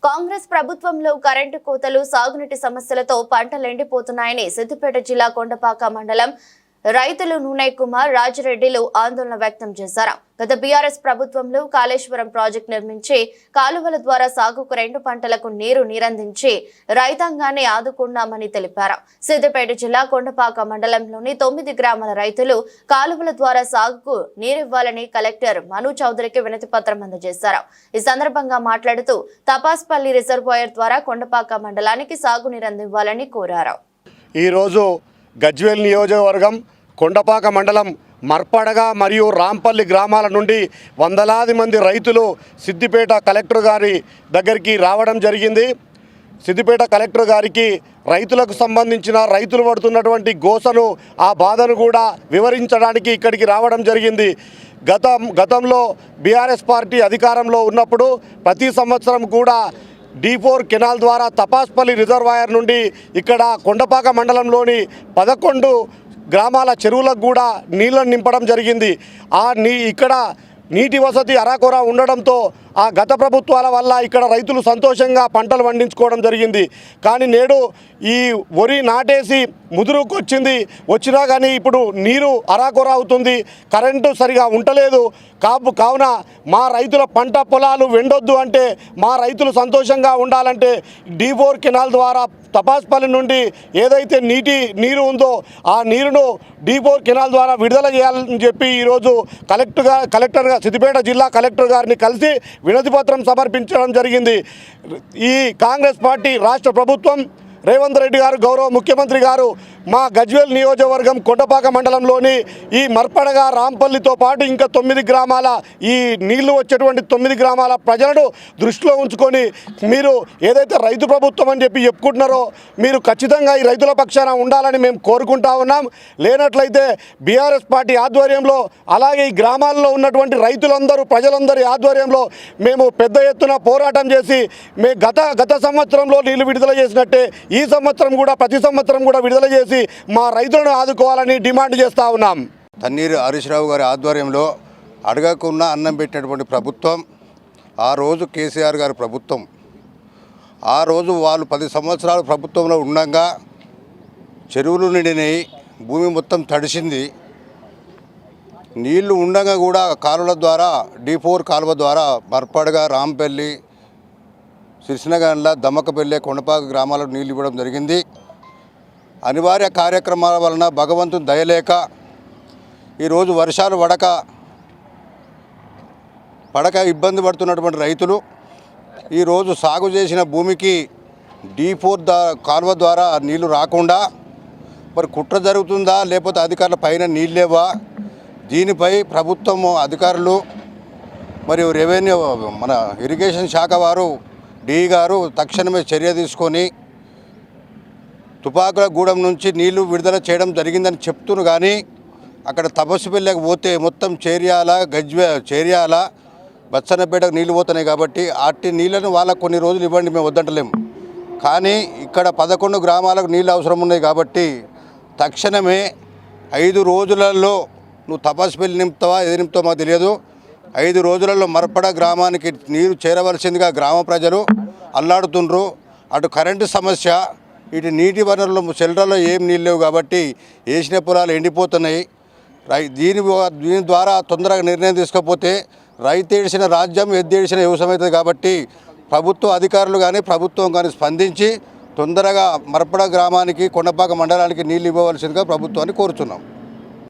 కాంగ్రెస్ ప్రభుత్వంలో కరెంటు కోతలు, సాగునీటి సమస్యలతో పంటలు ఎండిపోతున్నాయని సిద్దిపేట జిల్లా కొండపాక మండలం రైతులు నూనె కుమార్ రాజిరెడ్డిలు ఆందోళన వ్యక్తం చేశారు. గత బీఆర్ఎస్ ప్రభుత్వంలో కాళేశ్వరం ప్రాజెక్టు నిర్మించి కాలువల ద్వారా సాగుకు 2 పంటలకు నీరందించి రైతాంగాన్ని ఆదుకున్నామని తెలిపారు. సిద్దిపేట జిల్లా కొండపాక మండలంలోని 9 గ్రామాల రైతులు కాలువల ద్వారా సాగుకు నీరివ్వాలని కలెక్టర్ మను చౌదరికి వినతి పత్రం అందజేశారు. ఈ సందర్భంగా మాట్లాడుతూ తపాస్పల్లి రిజర్వాయర్ ద్వారా కొండపాక మండలానికి సాగునీరు అందివ్వాలని కోరారు. ఈ రోజు గజ్వేల్ నియోజకవర్గం కొండపాక మండలం మర్పడగ మరియు రాంపల్లి గ్రామాల నుండి వందలాది మంది రైతులు సిద్దిపేట కలెక్టర్ గారి దగ్గరికి రావడం జరిగింది. సిద్దిపేట కలెక్టర్ గారికి రైతులకు సంబంధించిన రైతులు పడుతున్నటువంటి గోసను, ఆ బాధను కూడా వివరించడానికి ఇక్కడికి రావడం జరిగింది. గతంలో బీఆర్ఎస్ పార్టీ అధికారంలో ఉన్నప్పుడు ప్రతి సంవత్సరం కూడా D4 కెనాల్ ద్వారా తపాస్పల్లి రిజర్వాయర్ నుండి ఇక్కడ కొండపాక మండలంలోని 11 గ్రామాల చెరువులకు కూడా నీళ్లను నింపడం జరిగింది. ఇక్కడ నీటి వసతి అరాకొర ఉండడంతో ఆ గత ప్రభుత్వాల వల్ల ఇక్కడ రైతులు సంతోషంగా పంటలు పండించుకోవడం జరిగింది. కానీ నేడు ఈ వరి నాటేసి వచ్చినా కానీ ఇప్పుడు నీరు అరాకొర అవుతుంది, కరెంటు సరిగా ఉండలేదు. కావున మా రైతుల పంట పొలాలు వెండొద్దు అంటే, మా రైతులు సంతోషంగా ఉండాలంటే D4 కెనాల్ ద్వారా తపాస్పల్లి నుండి ఏదైతే నీరు ఉందో ఆ నీరును D4 కెనాల్ ద్వారా విడుదల చేయాలని చెప్పి ఈరోజు కలెక్టర్ సిద్దిపేట జిల్లా కలెక్టర్ గారిని కలిసి వినతి పత్రం సమర్పించడం జరిగింది. ఈ కాంగ్రెస్ పార్టీ రాష్ట్ర ప్రభుత్వం రేవంత్ రెడ్డి గారు, గౌరవ ముఖ్యమంత్రి గారు మా గజ్వేల్ నియోజకవర్గం కొండపాక మండలంలోని ఈ మర్పడగ, రాంపల్లితో పాటు ఇంకా 9 గ్రామాల ఈ నీళ్లు వచ్చేటువంటి 9 గ్రామాల ప్రజలను దృష్టిలో ఉంచుకొని మీరు ఏదైతే రైతు ప్రభుత్వం అని చెప్పి చెప్పుకుంటున్నారో మీరు ఖచ్చితంగా ఈ రైతుల పక్షాన ఉండాలని మేము కోరుకుంటా ఉన్నాం. లేనట్లయితే బీఆర్ఎస్ పార్టీ ఆధ్వర్యంలో, అలాగే ఈ గ్రామాల్లో ఉన్నటువంటి ప్రజలందరి ఆధ్వర్యంలో మేము పెద్ద ఎత్తున పోరాటం చేసి గత సంవత్సరంలో నీళ్లు విడుదల చేసినట్టే ఈ సంవత్సరం కూడా ప్రతి సంవత్సరం కూడా విడుదల చేసి మా రైతులను ఆదుకోవాలని డిమాండ్ చేస్తూ ఉన్నాం. తన్నీరు హరీష్ రావు గారి ఆధ్వర్యంలో అడగకుండా అన్నం పెట్టినటువంటి ప్రభుత్వం ఆ రోజు కేసీఆర్ గారి ప్రభుత్వం. ఆ రోజు వాళ్ళు 10 సంవత్సరాలు ప్రభుత్వంలో ఉండగా చెరువులు నిండినాయి, భూమి మొత్తం తడిసింది. నీళ్లు ఉండగా కూడా కాలువల ద్వారా D4 కాలువ ద్వారా మర్పడగా, రాంపల్లి, సిరిసినగండ్ల, దమ్మకపల్లి, కొండపాక గ్రామాలకు నీళ్ళు ఇవ్వడం జరిగింది. అనివార్య కార్యక్రమాల వలన భగవంతుని దయలేక ఈరోజు వర్షాలు పడక ఇబ్బంది పడుతున్నటువంటి రైతులు ఈరోజు సాగు చేసిన భూమికి D4 కాలువ ద్వారా నీళ్లు రాకుండా మరి కుట్ర జరుగుతుందా, లేకపోతే అధికారుల పైన నీళ్ళేవా, దీనిపై ప్రభుత్వం అధికారులు మరియు రెవెన్యూ మన ఇరిగేషన్ శాఖ వారు డి గారు తక్షణమే చర్య తీసుకొని తుపాకులగూడెం నుంచి నీళ్లు విడుదల చేయడం జరిగిందని చెప్తున్నారు. కానీ అక్కడ తపస్సుపల్లికి పోతే మొత్తం చేర్యాల బచ్చన్నపేటకు నీళ్లు పోతున్నాయి. కాబట్టి అట్టి నీళ్లను వాళ్ళకు కొన్ని రోజులు ఇవ్వండి, మేము వద్దంటలేము. కానీ ఇక్కడ 11 గ్రామాలకు నీళ్ళు అవసరం ఉన్నాయి. కాబట్టి తక్షణమే 5 రోజులలో నువ్వు తపస్సుపల్లి నింపుతావా, ఏది నింపుతావో మాకు తెలియదు, 5 రోజులలో మర్పడ గ్రామానికి నీరు చేరవలసిందిగా గ్రామ ప్రజలు అల్లాడుతుండ్రు. అటు కరెంటు సమస్య, ఇటు నీటి వనరులు చెల్లలో ఏం నీళ్ళు లేవు. కాబట్టి వేసిన పొలాలు ఎండిపోతున్నాయి. దీని ద్వారా తొందరగా నిర్ణయం తీసుకోకపోతే రైతు ఏడిసిన రాజ్యం, ఎద్దేడిసిన వ్యవసాయం అవుతుంది. కాబట్టి ప్రభుత్వ అధికారులు కానీ ప్రభుత్వం కానీ స్పందించి తొందరగా మర్పడ గ్రామానికి, కొండపాక మండలానికి నీళ్ళు ఇవ్వవలసిందిగా ప్రభుత్వాన్ని కోరుతున్నాం.